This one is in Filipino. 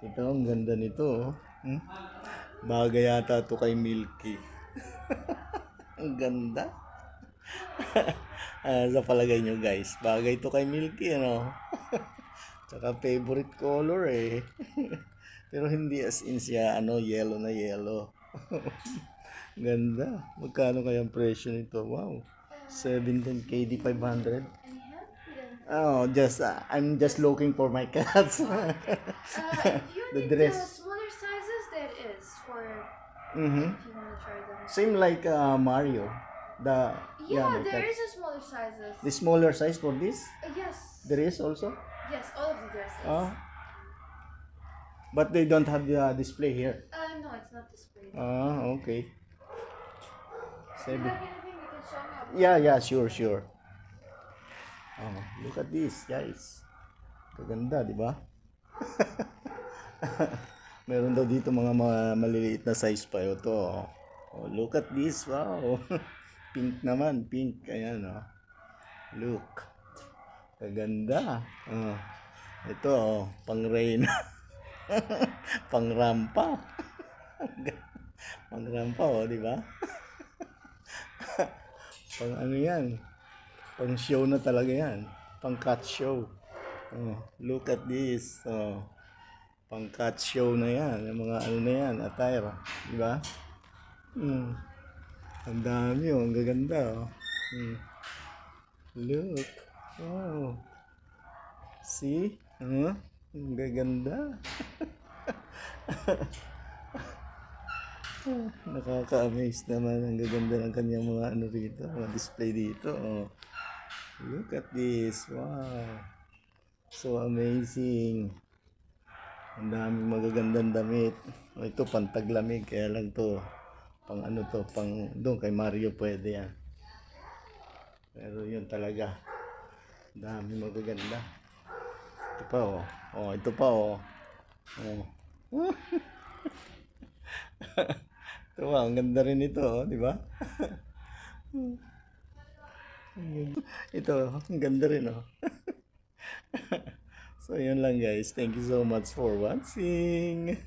Ito, ang ganda nito. Hmm? Bagay yata to kay Milky. Ang ganda. Sa palagay nyo guys, bagay to kay Milky, ano? Tsaka favorite color eh. Pero hindi as in siya, ano, yellow na yellow. Ganda. Magkano kaya ang presyo nito? Wow. 17 KD 500. Oh, I'm just looking for my cats. If you The need the dress. smaller sizes, that is for Mm-hmm. if you want to try them. Same like Mario. The Yeah, my there is cats. a smaller sizes. The smaller size for this? Yes. There is also? Yes, all of the dresses. But they don't have the display here. No, it's not displayed. Okay. Do you have anything you can show me? Yeah, sure. Look at this, guys. Kaganda, di ba? Meron daw dito mga maliliit na size pa ito. Look at this, wow. Pink naman, pink. Ayan, Look. Kaganda. Ito, pang rain. Pang rampa. Pang rampa, di ba? Pang ano yan? Pang show na talaga yan. Pang cat show. Look at this. Pang cat show na yan. Yung mga ano na yan, attire. Di ba? Ang dami, ang gaganda. Look. Oh. See? Ang gaganda. Nakaka-amaze naman. Ang gaganda ng kanyang mga ano rito. Mga display dito. Look at this. Wow. So amazing. Ang daming magagandang damit. Ito pantaglamig. Kaya lang to. Pang ano to. Pang doon kay Mario pwede yan. Pero yun talaga. Ang daming magaganda. Ito pa ito pa Ito pa. Ang ganda rin ito di ba? Ito, ang ganda rin So, yun lang guys. Thank you so much for watching.